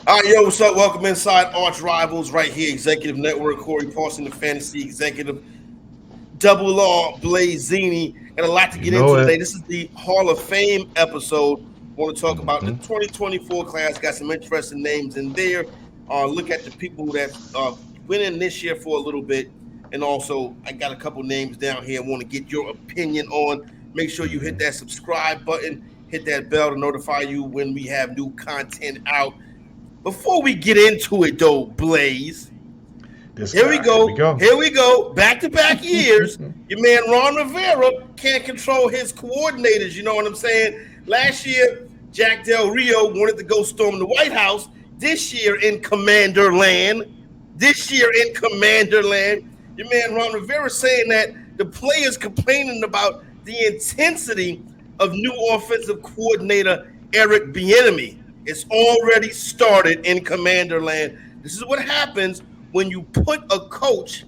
All right, yo, what's up? Welcome inside Arch Rivals right here, Executive Network. Corey Parson, the Fantasy Executive. Double Law, Blazini, and a lot to You get know into it. today. This is the Hall of Fame episode. I want to talk about the Hmm. 2024 class. Got some interesting names in there. Look at the people that went in this year for a little bit. And also, I got a couple names down here I want to get your opinion on. Make sure you hit that subscribe button, hit that bell to notify you when we have new content out. Before we get into it, though, Blaze, This here we guy. Here we go. go. Here we go. Back to back years. Your man Ron Rivera can't control his coordinators. You know what I'm saying? Last year, Jack Del Rio wanted to go storm the White House. This year in Commander Land. Your man Ron Rivera saying that the players complaining about the intensity of new offensive coordinator Eric Bieniemy. It's already started in Commander Land. This is what happens when you put a coach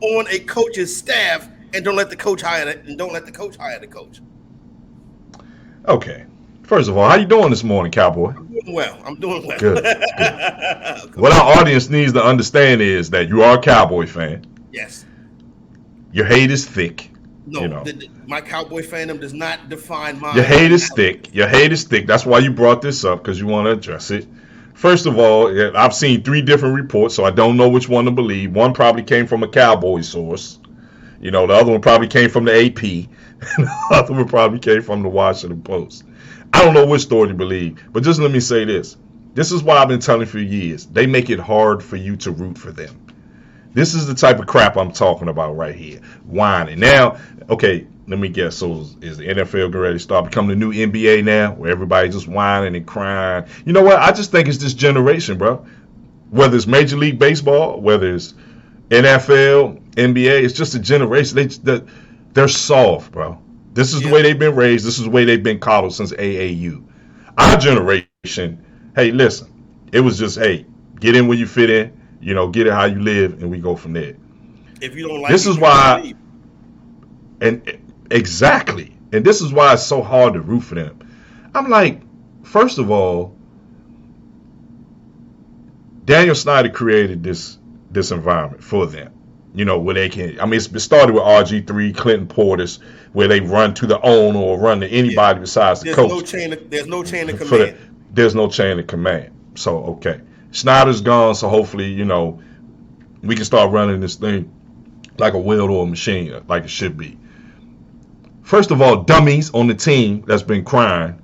on a coach's staff and don't let the coach hire it and don't let the coach hire the coach. Okay. First of all, how you doing this morning, Cowboy? I'm doing well. Good. Good. What our audience needs to understand is that you are a Cowboy fan. Yes. Your hate is thick. No, you know. My Cowboy fandom does not define my. Your hate is thick. Your hate is thick. That's why you brought this up, because you want to address it. First of all, I've seen 3 different reports, so I don't know which one to believe. One probably came from a Cowboy source. The other one probably came from the AP. And the other one probably came from the Washington Post. I don't know which story to believe, but just let me say this. This is why I've been telling you for years. They make it hard for you to root for them. This is the type of crap I'm talking about right here. Whining. Now, okay, let me guess. So is the NFL getting ready to start becoming the new NBA now, where everybody's just whining and crying? You know what? I just think it's this generation, bro. Whether it's Major League Baseball, whether it's NFL, NBA, it's just a generation. They're soft, bro. This is the way they've been raised. This is the way they've been coddled since AAU. Our generation, hey, listen, it was just, hey, get in where you fit in, get it how you live, and we go from there. If you don't like this it, is why, and exactly, and this is why it's so hard to root for them. I'm like, first of all, Daniel Snyder created this environment for them. Where they can. I mean, it started with RG3, Clinton Portis, where they run to the owner or run to anybody besides the coach. There's no chain of command. There's no chain of command. So, okay. Snyder's gone, so hopefully, we can start running this thing like a well-oiled machine, like it should be. First of all, dummies on the team that's been crying.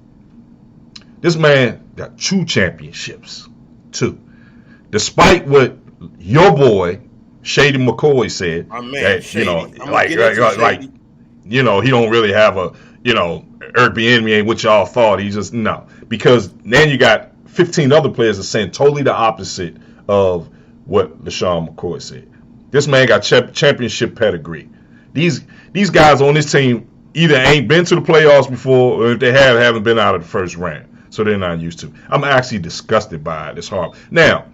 This man got 2 championships. 2. Despite what your boy Shady McCoy said, that, he don't really have a, Eric Bieniemy ain't what y'all thought. He just, no. Because then you got 15 other players that saying totally the opposite of what LaShawn McCoy said. This man got championship pedigree. These guys on this team either ain't been to the playoffs before, or if they haven't been out of the first round. So they're not used to it. I'm actually disgusted by it. It's hard. Now,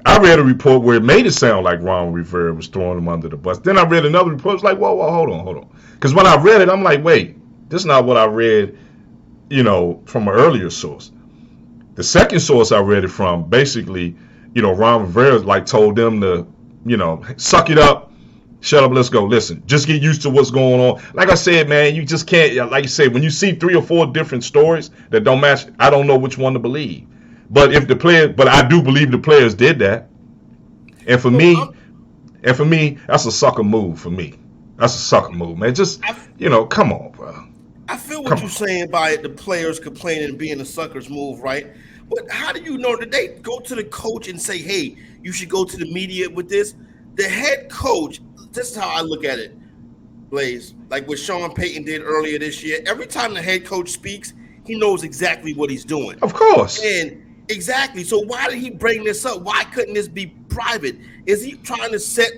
I read a report where it made it sound like Ron Rivera was throwing him under the bus. Then I read another report. It was like, whoa, hold on. Because when I read it, I'm like, wait, this is not what I read, from an earlier source. The second source I read it from, basically, Ron Rivera told them to, suck it up, shut up, let's go. Listen, just get used to what's going on. Like I said, man, you just can't, like you said, when you see 3 or 4 different stories that don't match, I don't know which one to believe. But I do believe the players did that. And for me, that's a sucker move for me. That's a sucker move, man. Just, come on, bro. I feel what you're saying by the players complaining and being a sucker's move, right? But how do you know? Did they go to the coach and say, hey, you should go to the media with this? The head coach, this is how I look at it, Blaze. Like what Sean Payton did earlier this year. Every time the head coach speaks, he knows exactly what he's doing. Of course. And exactly. So why did he bring this up? Why couldn't this be private? Is he trying to set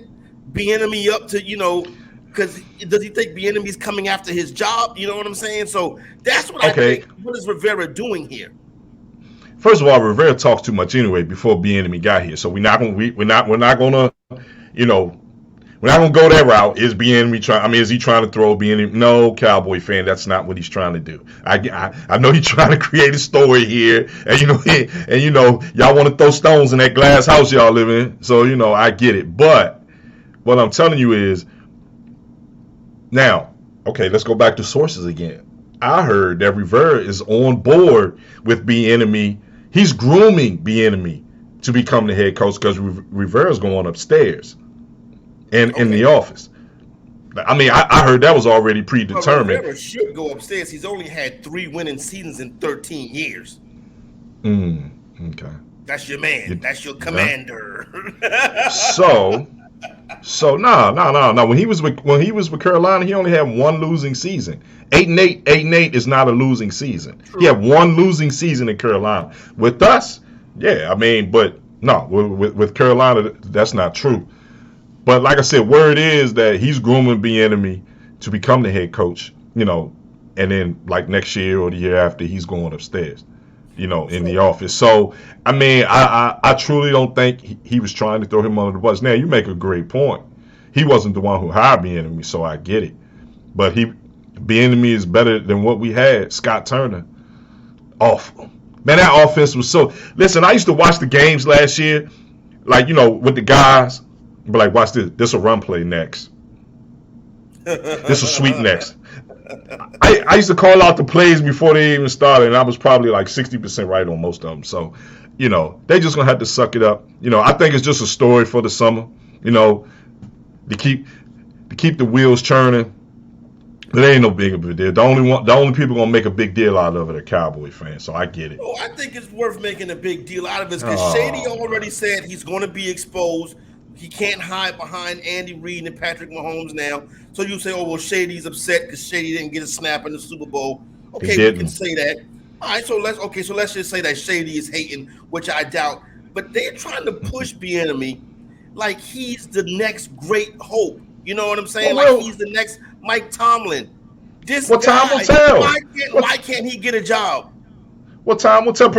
Bieniemy up to, because does he think Bieniemy's coming after his job? You know what I'm saying? So that's what I think. What is Rivera doing here? First of all, Rivera talks too much anyway before Bieniemy got here. So we're not gonna We're not gonna go that route. Is Bieniemy trying? I mean, is he trying to throw Bieniemy? No, Cowboy fan, that's not what he's trying to do. I know he's trying to create a story here, and y'all want to throw stones in that glass house y'all live in. So I get it. But what I'm telling you is, now, okay, let's go back to sources again. I heard that Rivera is on board with Bieniemy. He's grooming Bieniemy to become the head coach because Rivera's going upstairs and in the office. I mean, I heard that was already predetermined. Rivera should go upstairs. He's only had 3 winning seasons in 13 years. Okay. That's your man. That's your commander. So no. When he was with Carolina, he only had 1 losing season. 8-8 is not a losing season. True. He had 1 losing season in Carolina. With us, yeah, I mean, but no, with Carolina, that's not true. But like I said, word is that he's grooming Bieniemy to become the head coach, and then like next year or the year after, he's going upstairs, in the office. So, I mean, I truly don't think he was trying to throw him under the bus. Now, you make a great point. He wasn't the one who hired Bieniemy, so I get it. But Bieniemy is better than what we had. Scott Turner, awful. Man, that offense was so. Listen, I used to watch the games last year, like with the guys. But like, watch this. This will run play next. This will sweep next. I used to call out the plays before they even started, and I was probably like 60% right on most of them. So, they just gonna have to suck it up. I think it's just a story for the summer. To keep the wheels churning. But it ain't no big of a deal. The only people gonna make a big deal out of it are Cowboy fans. So I get it. Oh, I think it's worth making a big deal out of it because Shady already said he's going to be exposed. He can't hide behind Andy Reid and Patrick Mahomes now. So you say, oh well, Shady's upset because Shady didn't get a snap in the Super Bowl. Okay, we can say that. All right, so let's just say that Shady is hating, which I doubt. But they're trying to push Bieniemy like he's the next great hope. You know what I'm saying? Like he's the next Mike Tomlin. Time will tell? Why can't he get a job? What time will tell?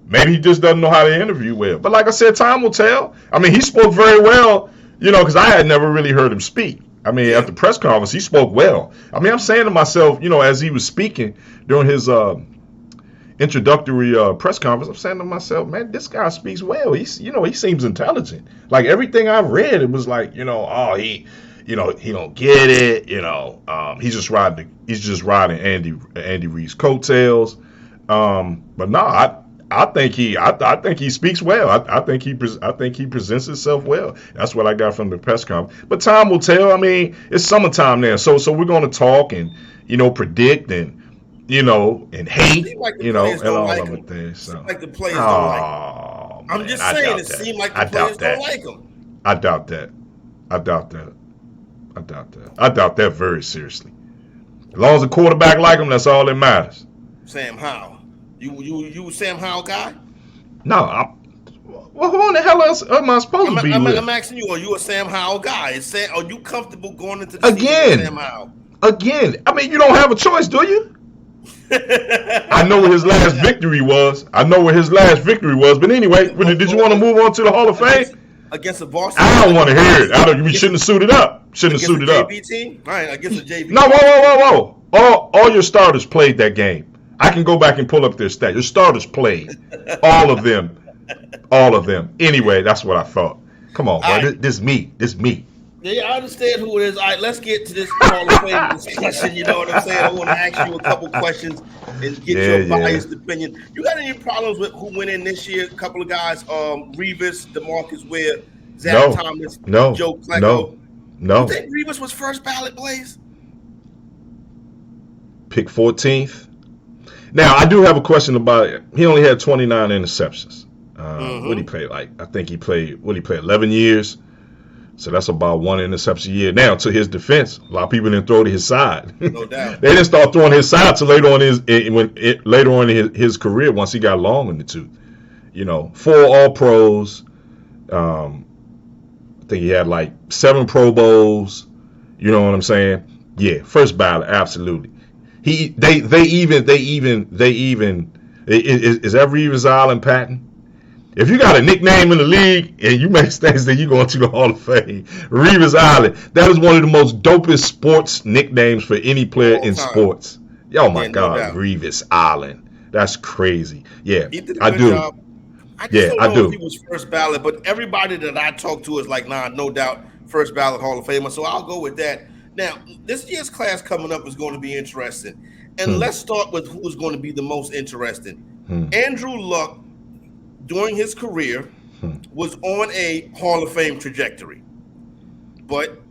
Maybe he just doesn't know how to interview well. But like I said, time will tell. I mean, he spoke very well, because I had never really heard him speak. I mean, at the press conference, he spoke well. I mean, I'm saying to myself, as he was speaking during his introductory press conference, I'm saying to myself, man, this guy speaks well. He seems intelligent. Like everything I've read, it was like, he don't get it. He's just riding Andy Reid's coattails. But no, I think he speaks well. I think he presents himself well. That's what I got from the press conference. But time will tell. I mean, it's summertime now, so we're going to talk and predict and and hate like and all of the things. So. Like the players don't like him. I'm just saying, it seemed like the players don't like him. I doubt that. I doubt that very seriously. As long as the quarterback like him, that's all that matters. Sam Howell. You a Sam Howell guy? No, well, who in the hell else am I supposed to be with? I'm asking you, are you a Sam Howell guy? Are you comfortable going into the season with Sam Howell? Again, I mean, you don't have a choice, do you? I know where his last victory was. But anyway, did you want to move on to the Hall of Fame? Against the Boston? I don't want to hear it. We shouldn't have suited up. Shouldn't have suited up. JV team? All right, against the JV. No, whoa. All your starters played that game. I can go back and pull up their stats. Your starters played. All of them. Anyway, that's what I thought. Come on, bro. This is me. Yeah, I understand who it is. All right, let's get to this Hall of Fame discussion. You know what I'm saying? I want to ask you a couple questions and get your biased opinion. You got any problems with who went in this year? A couple of guys, Revis, DeMarcus Ware, Zach Thomas, Joe Flacco. No. You think Revis was first ballot, Blaze? Pick 14th. Now, I do have a question about it. He only had 29 interceptions. What did he play? I think he played 11 years. So that's about 1 interception a year. Now, to his defense, a lot of people didn't throw to his side. No doubt. They didn't start throwing his side till later on in his career once he got long in the tooth. 4 All-Pros. I think he had 7 Pro Bowls. You know what I'm saying? Yeah, first ballot, absolutely. Is that Reeves Island Patton? If you got a nickname in the league and you make things, then you going to the Hall of Fame. Revis Island. That is one of the most dopest sports nicknames for any player All in time. sports. Oh my Yeah, no God, doubt. Revis Island. That's crazy. Yeah, He did a I good do. job. I just Yeah, don't I know if he do. was first ballot, but everybody that I talk to is like, nah, no doubt, first ballot Hall of Famer. So I'll go with that. Now, this year's class coming up is going to be interesting. And Hmm. let's start with who's going to be the most interesting. Hmm. Andrew Luck, during his career, Hmm. was on a Hall of Fame trajectory. But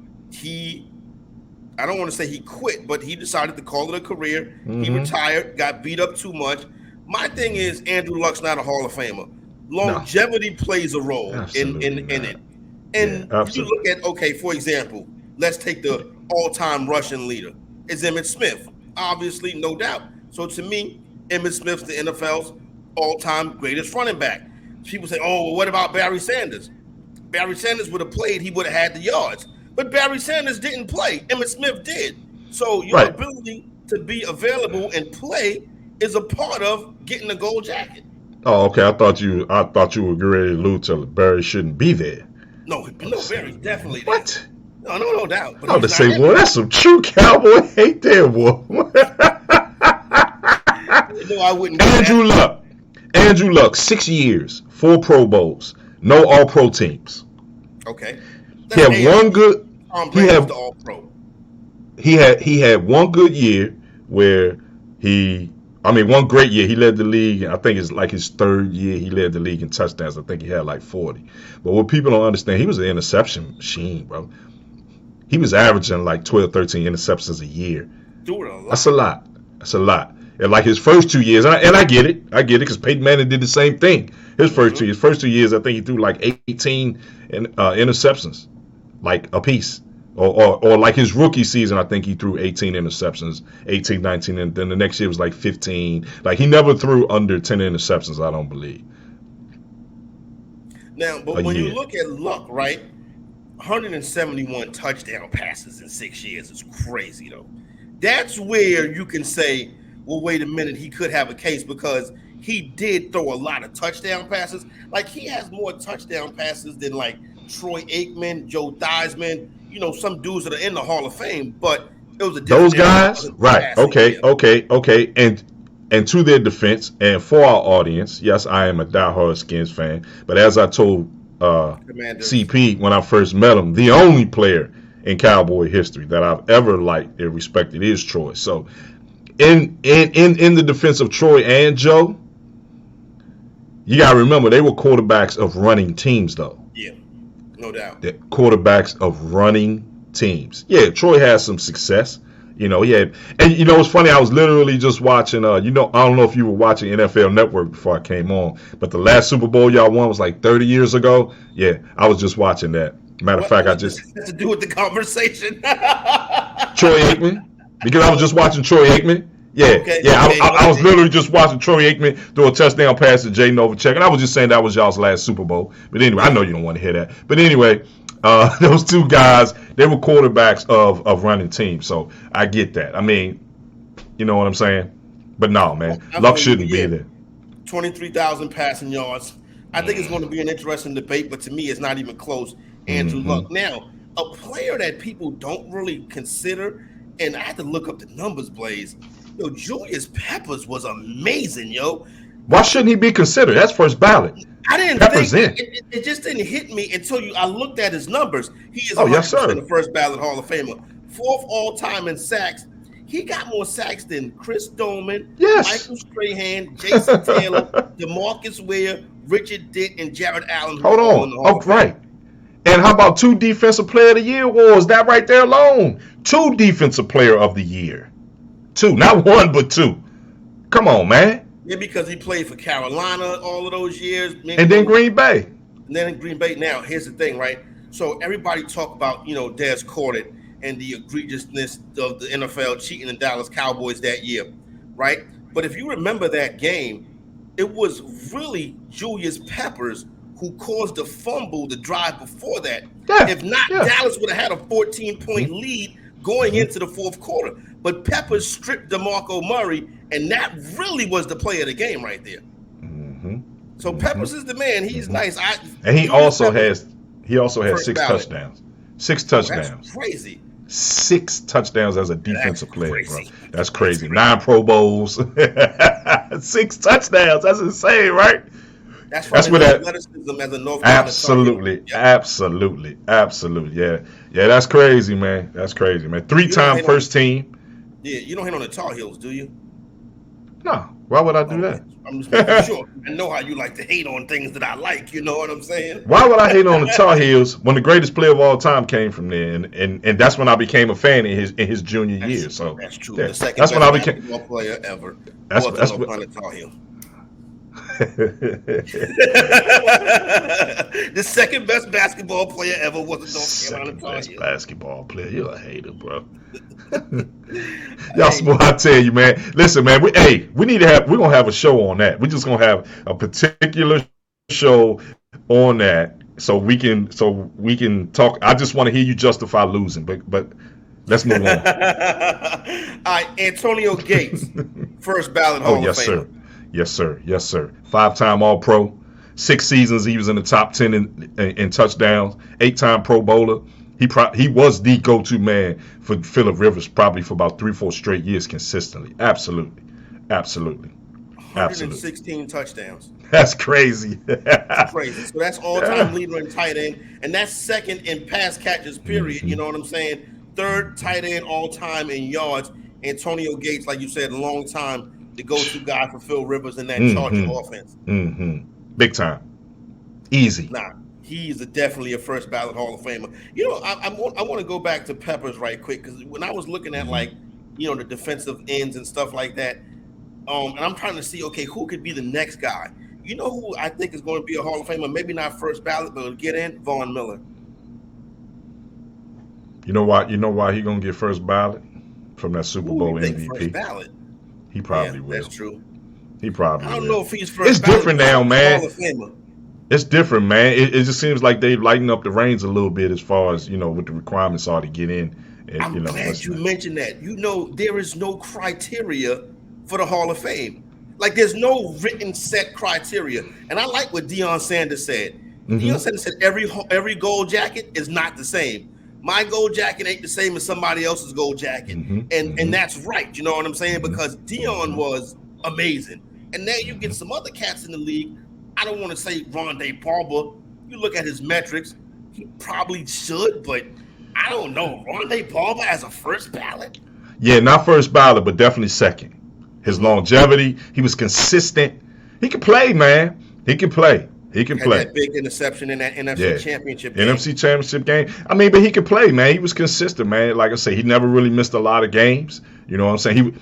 I don't want to say he quit, but he decided to call it a career. He Mm-hmm. retired, got beat up too much. My thing is, Andrew Luck's not a Hall of Famer. No, Longevity plays a role in absolutely not. it. Yeah, And you absolutely. look at, okay, for example, let's take the all-time rushing leader. It's Emmitt Smith. Obviously, no doubt. So to me, Emmitt Smith's the NFL's all-time greatest running back. People say, oh, well, what about Barry Sanders? Barry Sanders would have played, he would have had the yards. But Barry Sanders didn't play. Emmitt Smith did. So your Right. ability to be available and play is a part of getting a gold jacket. Oh, okay. I thought you were ready to allude to Barry shouldn't be there. No, I no, was Barry saying, man, definitely there. what? No doubt. But I was to he's not say, in boy, that's some true cowboy hate there, boy. it. No, I wouldn't go that. Andrew Luck. Andrew Luck, 6 years, 4 Pro Bowls, no All Pro teams. Okay. He That's had one AFC. good. Tom He Brady was had the all-pro. he had one good year where one great year. He led the league. I think it's like his third year. He led the league in touchdowns. I think he had like 40. But what people don't understand, he was an interception machine, bro. He was averaging like 12, 13 interceptions a year. Doing a That's lot. a lot. That's a lot. And like his first 2 years, and I get it, because Peyton Manning did the same thing. His first 2 years, I think he threw like 18 interceptions, like a piece. Or like his rookie season, I think he threw 18 interceptions, 18, 19, and then the next year was like 15. Like he never threw under 10 interceptions, I don't believe, Now, a but when you year. look at Luck, right? 171 touchdown passes in 6 years is crazy, though. That's where you can say, well, wait a minute, he could have a case because he did throw a lot of touchdown passes. Like he has more touchdown passes than like Troy Aikman, Joe Theismann, some dudes that are in the Hall of Fame, but it was a Those different era. It guys, wasn't right? passing, Okay, yeah. okay. And to their defense, and for our audience, yes, I am a diehard Skins fan. But as I told Commanders. CP when I first met him, the only player in Cowboy history that I've ever liked and respected is Troy. So, in the defense of Troy and Joe, you gotta remember they were quarterbacks of running teams, though. Yeah, no doubt. The quarterbacks of running teams. Yeah, Troy has some success. He had, and it's funny. I was literally just watching. I don't know if you were watching NFL Network before I came on, but the last Super Bowl y'all won was like 30 years ago. Yeah, I was just watching that. Matter of fact, I What does just this have to do with the conversation? Troy Aikman, because I was just watching Troy Aikman. Yeah, Okay, yeah. okay, I was okay. literally just watching Troy Aikman throw a touchdown pass to Jay Novacek, and I was just saying that was y'all's last Super Bowl. But anyway, I know you don't want to hear that. But anyway, those two guys, they were quarterbacks of running teams, so I get that. I mean, you know what I'm saying? But no, man, I Luck feel you, but shouldn't be yeah, there. 23,000 passing yards. I think it's going to be an interesting debate, but to me, it's not even close. Andrew Mm-hmm. Luck. Now, a player that people don't really consider, and I had to look up the numbers, Blaze. Yo, Julius Peppers was amazing, yo. Why shouldn't he be considered? That's first ballot. I didn't Peppers think in. it just didn't hit me until I looked at his numbers. He is Oh yes, 100% sir. a first ballot Hall of Famer. Fourth all time in sacks. He got more sacks than Chris Doman, Yes. Michael Strahan, Jason Taylor, DeMarcus Ware, Richard Dick, and Jared Allen, who Hold are all in on. the Hall Oh, of Fame. right. And how about 2 Defensive Player of the Year awards? That right there alone. 2 Defensive Player of the Year. 2, not 1, but 2. Come on, man. Yeah, because he played for Carolina all of those years. And then Green Bay. And then in Green Bay. Now, here's the thing, right? So everybody talk about, Des Corded and the egregiousness of the NFL cheating the Dallas Cowboys that year, right? But if you remember that game, it was really Julius Peppers who caused the fumble the drive before that. Yeah. If not, Yeah. Dallas would have had a 14-point lead going into the fourth quarter. But Peppers stripped DeMarco Murray, and that really was the play of the game right there. Mm-hmm. So Peppers is the man. He's nice. And he also has first 6 ballot. touchdowns. 6 That's touchdowns. crazy. 6 touchdowns as a defensive player, crazy. bro. That's crazy. 9 Pro Bowls. 6 touchdowns. That's insane, right? That's what athleticism as a North Carolina. Absolutely. Yeah, that's crazy, man. 3-time first team. Yeah, you don't hit on the Tar Heels, do you? No. Why would I do that? I'm just making sure. I know how you like to hate on things that I like. You know what I'm saying? Why would I hate on the Tar Heels when the greatest player of all time came from there, and that's when I became a fan in his junior year. So that's true. Yeah, The second that's best when I became basketball player ever. That's North Carolina Tar Heel. The second best basketball player ever was the North Carolina Tar Heels. Basketball player. You're a hater, bro. Y'all, I tell you, man. Listen, man. We're gonna have a show on that. We're just gonna have a particular show on that, so we can talk. I just want to hear you justify losing, but let's move on. All right, Antonio Gates, first ballot Hall of Famer. Yes, sir. 5-time All-Pro. 6 seasons he was in the top 10 in touchdowns. 8-time Pro Bowler. He was the go-to man for Phillip Rivers probably for about 3-4 straight years consistently. Absolutely. 116 touchdowns. That's crazy. Crazy. So that's all-time leader in tight end, and that's second in pass catches, period. Mm-hmm. You know what I'm saying? Third tight end all-time in yards. Antonio Gates, like you said, a long time, the go-to guy for Phil Rivers in that Charger offense. Big time. Easy. Nah, he's definitely a first ballot Hall of Famer. You know, I want to go back to Peppers right quick, because when I was looking at the defensive ends and stuff like that, and I'm trying to see, okay, who could be the next guy? You know who I think is going to be a Hall of Famer? Maybe not first ballot, but will get in? Von Miller. You know why he gonna get first ballot from that Super Bowl MVP? First ballot. He probably will. That's true. He probably. I don't know if he's first. It's ballot, different now, man. Hall of Famer. It's different, man. It just seems like they've lightened up the reins a little bit as far as what the requirements are to get in. And, I'm glad you mentioned that. There is no criteria for the Hall of Fame. Like, there's no written set criteria. And I like what Deion Sanders said. Deion Sanders said every gold jacket is not the same. My gold jacket ain't the same as somebody else's gold jacket. And that's right. You know what I'm saying? Because Deion was amazing. And now you get some other cats in the league. I don't want to say Rondé Barber. You look at his metrics, he probably should, but I don't know. Rondé Barber as a first ballot? Yeah, not first ballot, but definitely second. His longevity, he was consistent. He can play, man. He can play. That big interception in that NFC Championship game. NFC Championship game. I mean, but he could play, man. He was consistent, man. Like I say, he never really missed a lot of games. You know what I'm saying?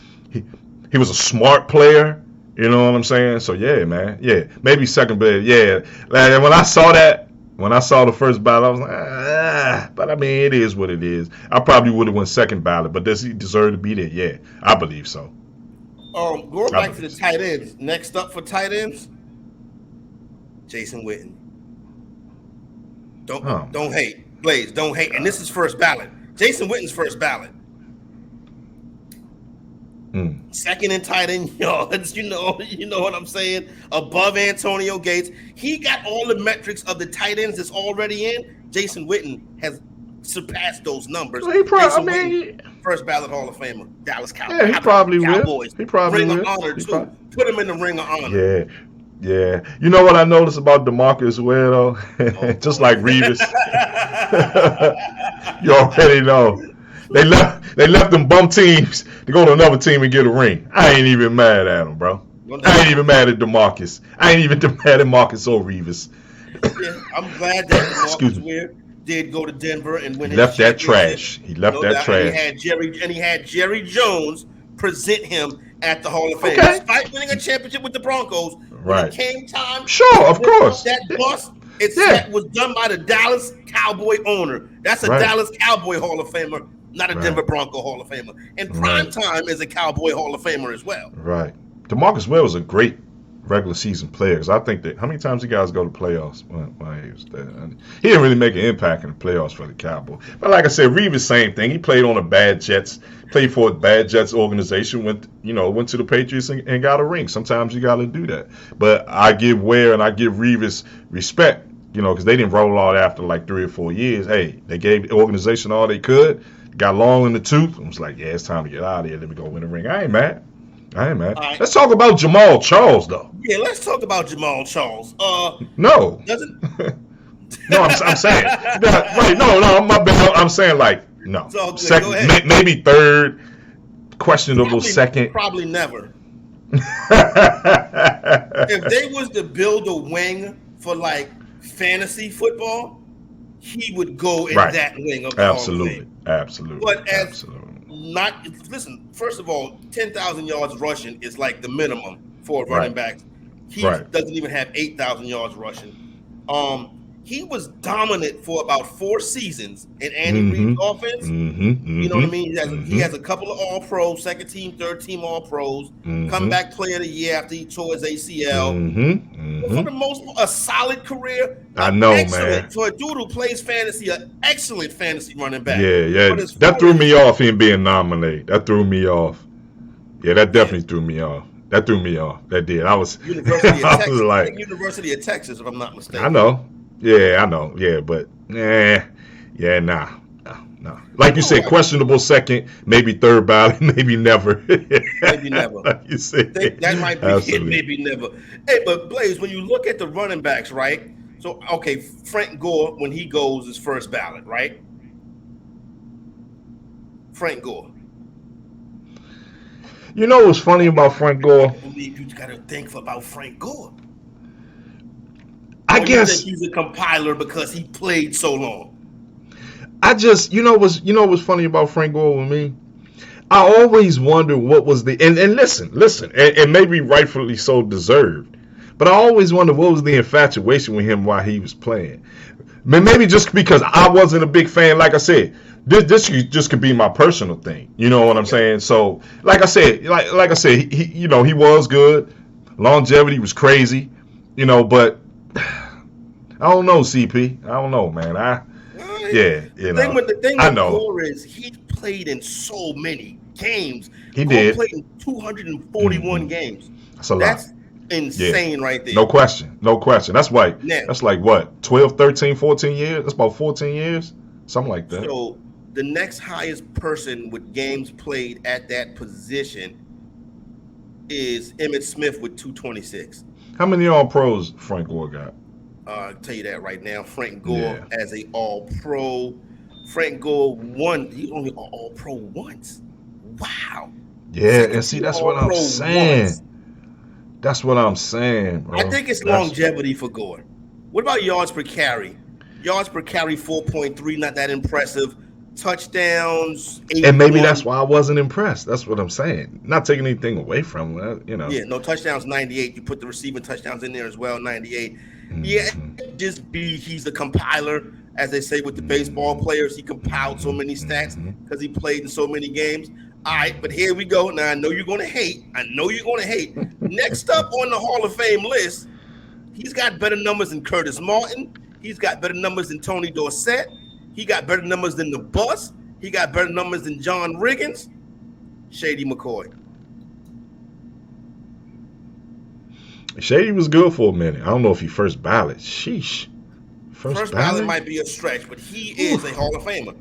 He was a smart player. You know what I'm saying? So, yeah, man. Yeah, maybe second ballot. Yeah. And when I saw the first ballot, I was like, but I mean, it is what it is. I probably would have went second ballot, but does he deserve to be there? Yeah, I believe so. Going back to the tight ends. Next up for tight ends, Jason Witten. Don't hate. Blaze, don't hate. And this is first ballot. Jason Witten's first ballot. Second in tight end yards, you know what I'm saying? Above Antonio Gates. He got all the metrics of the tight ends that's already in. Jason Witten has surpassed those numbers. First ballot Hall of Famer. Dallas Cowboys. Yeah, he probably Cowboys. will. He probably Ring will. of Honor, too. Put him in the Ring of Honor. Yeah. Yeah. You know what I noticed about DeMarcus Ware, though? Just like Revis. You already know. They left them bum teams to go to another team and get a ring. I ain't even mad at them, bro. I ain't even mad at DeMarcus. I ain't even mad at Marcus or Revis. Yeah, I'm glad that DeMarcus Ware did go to Denver and win. He left that trash. He left that trash. And he had Jerry Jones present him at the Hall of Fame. Okay. Despite winning a championship with the Broncos, when it came time, sure, of course, that bust was done by the Dallas Cowboy owner. That's a Dallas Cowboy Hall of Famer, not a Denver Bronco Hall of Famer. And Prime Time is a Cowboy Hall of Famer as well. Right. DeMarcus Ware was a great regular season players. I think that how many times you guys go to playoffs when he was there? He didn't really make an impact in the playoffs for the Cowboys. But like I said, Revis, same thing. He played on a bad Jets, played for a bad Jets organization, went to the Patriots and got a ring. Sometimes you got to do that. But I give Ware and I give Revis respect, because they didn't roll out after like 3 or 4 years. Hey, they gave the organization all they could, got long in the tooth, and was like, yeah, it's time to get out of here. Let me go win a ring. I ain't mad. Right. Let's talk about Jamaal Charles, though. Yeah, let's talk about Jamaal Charles. No. Doesn't? No, I'm saying. Right, no, my bad. I'm saying like no. Second, maybe third, questionable second. Probably never. If they was to build a wing for like fantasy football, he would go in that wing of the Absolutely. But listen, first of all, 10,000 yards rushing is like the minimum for a running back. He doesn't even have 8,000 yards rushing. He was dominant for about 4 seasons in Andy Reid's offense. You know what I mean? He has a couple of All-Pros, second team, third team All-Pros, comeback player of the year after he tore his ACL. But for the most part, a solid career. I know, man. For a dude who plays fantasy, an excellent fantasy running back. Yeah. That threw me off, him being nominated. That threw me off. Yeah, that definitely threw me off. That threw me off. That did. I was like University of Texas, if I'm not mistaken. I know. Yeah, I know. Yeah, but nah. Like you said, questionable second, maybe third ballot, maybe never. Maybe never. Like you said. That might be it, maybe never. Hey, but Blaze, when you look at the running backs, right? So, okay, Frank Gore, when he goes, is first ballot, right? Frank Gore. You know what's funny about Frank Gore? I believe you got to think about Frank Gore. I guess he's a compiler because he played so long. I just, what's funny about Frank Gore with me? I always wonder what was the and listen, and maybe rightfully so deserved, but I always wonder what was the infatuation with him while he was playing. Maybe just because I wasn't a big fan. Like I said, this just could be my personal thing. You know what I'm saying? So, like I said, he was good. Longevity was crazy, but. I don't know, CP. I don't know, man. The thing with Gore is he played in so many games. He did. Played in 241 games. That's a lot. That's insane right there. No question. That's like what? 12, 13, 14 years? That's about 14 years? Something like that. So the next highest person with games played at that position is Emmitt Smith with 226. How many All-Pros Frank Gore got? I'll tell you that right now. Frank Gore as a All-Pro. Frank Gore won. He only All-Pro once. Wow. Yeah, and see, that's what I'm saying. That's what I'm saying, bro. I think it's longevity for Gore. What about yards per carry? Yards per carry, 4.3, not that impressive. Touchdowns, 8. And maybe that's why I wasn't impressed. That's what I'm saying. Not taking anything away from it, Yeah, no touchdowns, 98. You put the receiving touchdowns in there as well, 98. Yeah, he's a compiler, as they say with the baseball players. He compiled so many stats because he played in so many games. All right, but here we go. Now, I know you're going to hate. Next up on the Hall of Fame list, he's got better numbers than Curtis Martin. He's got better numbers than Tony Dorsett. He got better numbers than the Bus. He got better numbers than John Riggins. Shady McCoy. Shady was good for a minute. I don't know if he first ballot. Sheesh. First ballot might be a stretch, but he is a Hall of Famer.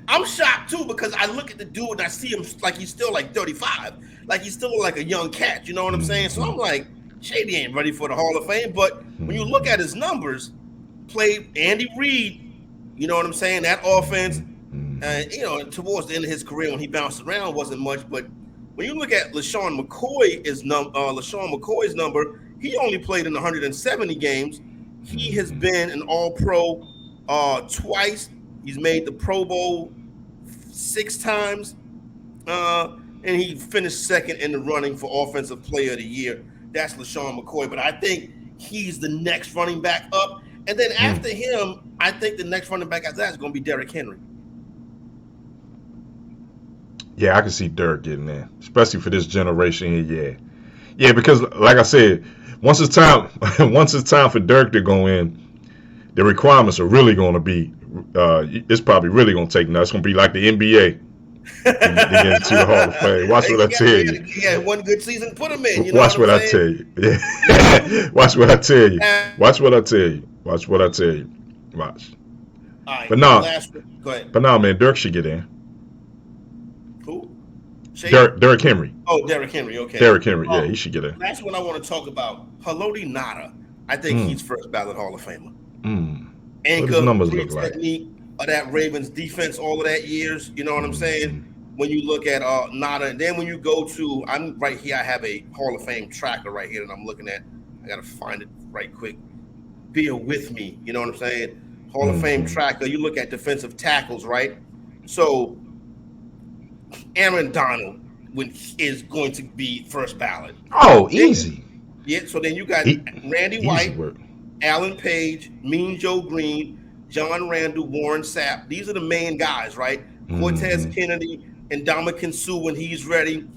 I'm shocked too because I look at the dude and I see him like he's still like 35, like he's still like a young cat. You know what I'm saying? So I'm like, Shady ain't ready for the Hall of Fame. But when you look at his numbers, played Andy Reid. You know what I'm saying? That offense, towards the end of his career when he bounced around wasn't much. But when you look at LaShawn McCoy's number, he only played in 170 games. He has been an All-Pro twice. He's made the Pro Bowl 6 times, and he finished second in the running for Offensive Player of the Year. That's LaShawn McCoy. But I think he's the next running back up. And then after him, I think the next running back after that is going to be Derrick Henry. Yeah, I can see Derrick getting there, especially for this generation here. Yeah, because like I said, once it's time, once it's time for Dirk to go in, the requirements are really going to be. It's probably really going to take. Now it's going to be like the NBA to get into the Hall of Fame. Watch what I tell you. He had one good season, put him in. You know Watch what what I'm I saying? tell you. Yeah. Watch what I tell you. Watch what I tell you. Watch what I tell you. Watch. All right, But nah, go ahead. but nah, man, Dirk should get in. Who? Derrick Henry. Oh, Derrick Henry. Okay. Derrick Henry. Yeah, he should get in. Last one I want to talk about. Haloti Ngata. I think he's first ballot Hall of Famer. What his numbers Anchor, look like? technique of that Ravens defense all of that years. You know what I'm saying? When you look at Ngata, and then when you go to, I'm right here. I have a Hall of Fame tracker right here that I'm looking at. I gotta find it right quick. Bear with me. You know what I'm saying? Hall of Fame tracker. You look at defensive tackles, right? So Aaron Donald is going to be first ballot. Oh, easy. Yeah. So then you got Randy White, Alan Page, Mean Joe Green, John Randall, Warren Sapp. These are the main guys, right? Cortez Kennedy and Ndamukong Suh when he's ready.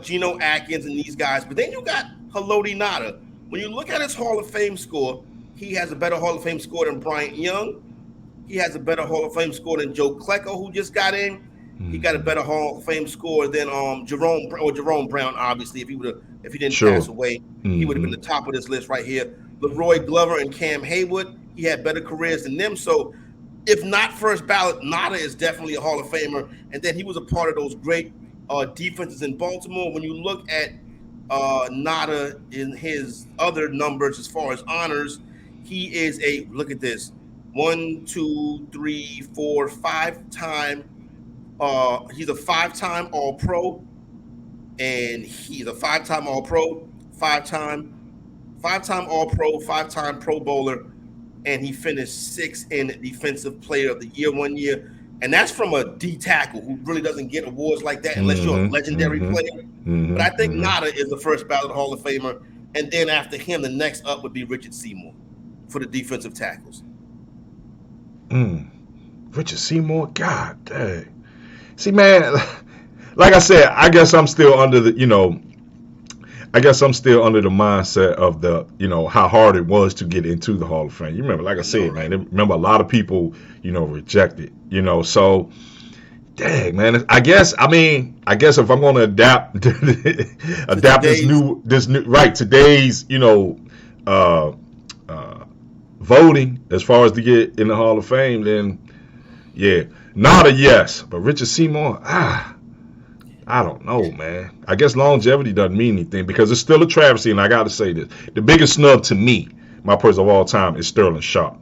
Geno Atkins and these guys. But then you got Haloti Ngata. When you look at his Hall of Fame score, he has a better Hall of Fame score than Bryant Young. He has a better Hall of Fame score than Joe Klecko, who just got in. He got a better Hall of Fame score than Jerome Brown. Obviously, if he didn't pass away, he would have been the top of this list right here. Leroy Glover and Cam Haywood, he had better careers than them. So, if not first ballot, Ngata is definitely a Hall of Famer. And then he was a part of those great defenses in Baltimore. When you look at Ngata in his other numbers as far as honors, he is look at this, 1, 2, 3, 4, 5-time. He's a 5-time All-Pro, and he's a 5-time All-Pro, 5-time All-Pro, 5-time Pro Bowler, and he finished 6th in Defensive Player of the Year one year. And that's from a D tackle who really doesn't get awards like that unless you're a legendary player. But I think Ngata is the first ballot Hall of Famer, and then after him, the next up would be Richard Seymour for the defensive tackles. Richard Seymour, God dang. See, man, like I said, I guess I'm still under the, mindset of the, how hard it was to get into the Hall of Fame. You remember, like I said, man, remember a lot of people, rejected, so, dang, man, I guess if I'm going to adapt today's voting as far as to get in the Hall of Fame, then, yeah. Not a yes, but Richard Seymour, I don't know, man. I guess longevity doesn't mean anything because it's still a travesty, and I got to say this. The biggest snub to me, my person of all time, is Sterling Sharpe.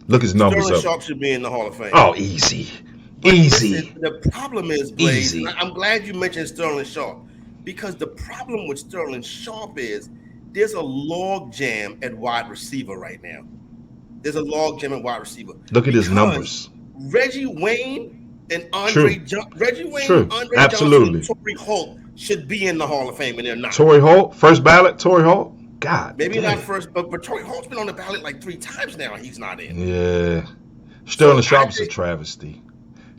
Look his numbers Sterling up. Sharpe should be in the Hall of Fame. Oh, easy. But Easy. Listen, the problem is, Blaze, Easy. I'm glad you mentioned Sterling Sharpe because the problem with Sterling Sharpe is there's a log jam at wide receiver right now. There's a log jam at wide receiver. Look at his numbers. Reggie Wayne and True. Andre Absolutely. Johnson, and Torrey Holt should be in the Hall of Fame, and they're not. Torrey Holt, first ballot, Torrey Holt? God. Maybe dang. not first, but Torrey Holt's been on the ballot like 3 times now, and he's not in. Yeah. Sterling Sharpe's a travesty.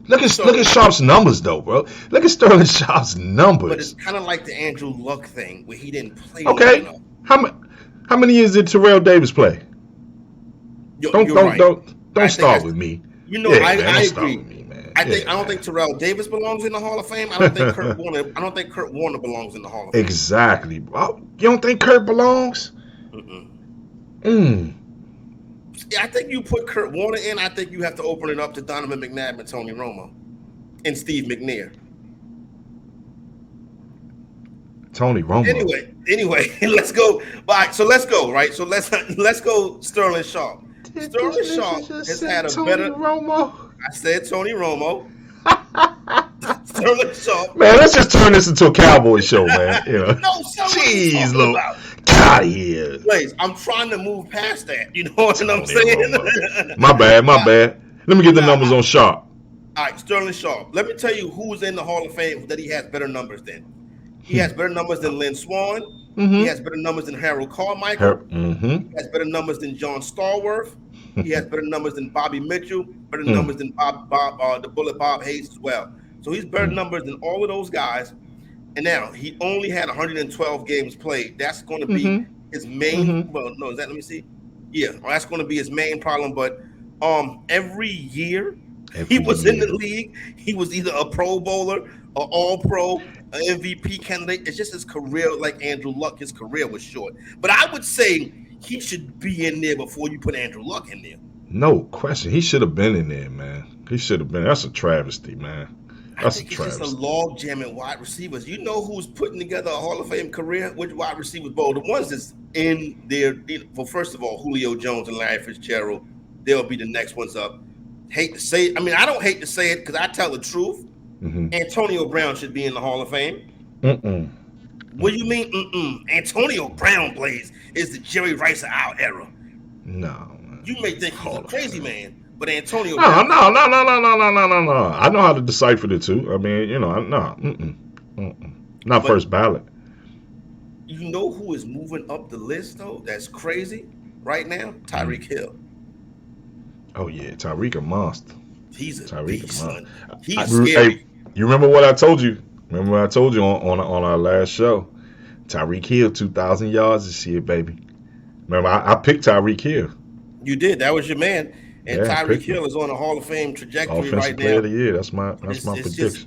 Look at Sharpe's numbers, though, bro. Look at Sterling Sharpe's numbers. But it's kind of like the Andrew Luck thing, where he didn't play. Okay. How many years did Terrell Davis play? Don't start with me. I agree. With me, man. I don't think Terrell Davis belongs in the Hall of Fame. I don't think Kurt Warner belongs in the Hall of Fame. Exactly. Oh, you don't think Kurt belongs? Yeah, I think you put Kurt Warner in. I think you have to open it up to Donovan McNabb and Tony Romo and Steve McNair. Tony Romo. Anyway, let's go. All right, so let's go. Right, so let's go. Sterling Sharpe. Sterling Sharpe has had a better. Romo. I said Tony Romo. Sterling Sharpe. Man, let's just turn this into a Cowboys show, man. Jeez, Lou. Get out of here. Blaze, I'm trying to move past that. You know what I'm saying? My bad. Let me get the numbers on Sharpe. All right, Sterling Sharpe. Let me tell you who's in the Hall of Fame that he has better numbers than. He has better numbers than Lynn Swann. He has better numbers than Harold Carmichael. He has better numbers than John Stallworth. He has better numbers than Bobby Mitchell. Better numbers than the Bullet Bob Hayes as well. So he's better numbers than all of those guys. And now he only had 112 games played. That's going to be Mm-hmm. his main. Mm-hmm. Well, no, is that? Let me see. Yeah, well, that's going to be his main problem. But every year he Every was in the year. league, he was either a Pro Bowler, an All Pro, an MVP candidate. It's just his career, like Andrew Luck. His career was short. But I would say he should be in there before you put Andrew Luck in there. No question. He should have been in there, man. He should have been. That's a travesty, man. I That's a think it's just a travesty. log jam at wide receivers. You know who's putting together a Hall of Fame career? Which wide receivers? Bowl? The ones that's in there. Well, first of all, Julio Jones and Larry Fitzgerald. They'll be the next ones up. Hate to say it. I mean, I don't hate to say it because I tell the truth. Mm-hmm. Antonio Brown should be in the Hall of Fame. Mm-mm. What do you mean? Antonio Brown, Blaze, is the Jerry Rice of our era. No, man. You may think he's a crazy man, but Antonio No, Brown. no. I know how to decipher the two. I mean, no. Not But- first ballot. You know who is moving up the list though? That's crazy right now. Tyreek Hill. Oh yeah, Tyreek a monster. He's a Tyreek beast, a son. monster. He's scary. Hey, you remember what I told you? Remember what I told you on our last show? Tyreek Hill, 2,000 yards this year, baby. Remember, I picked Tyreek Hill. You did. That was your man. And Yeah, I Tyreek picked Hill him. is on a Hall of Fame trajectory Offensive right player now. of the year. That's my It's prediction. just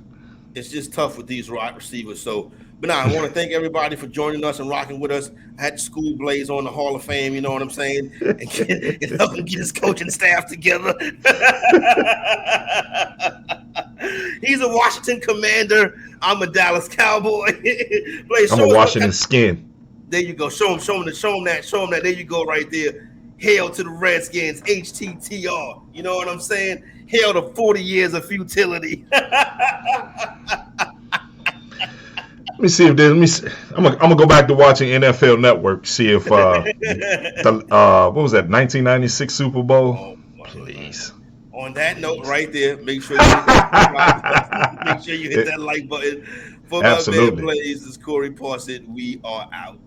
it's just tough with these wide receivers. So, but now I want to thank everybody for joining us and rocking with us. I had School Blaze on the Hall of Fame, you know what I'm saying? And help him get his coaching staff together. He's a Washington Commander. I'm a Dallas Cowboy. Blaze, I'm show a us Washington skin. There you go. Show him that. There you go right there. Hail to the Redskins, HTTR. You know what I'm saying? Hail to 40 years of futility. Let me see if there's. I'm gonna go back to watching NFL Network. See if what was that 1996 Super Bowl? Oh, Please. On that note, right there, make sure you hit that like button. For my man Absolutely. Blaze, this is Corey Parson. We are out.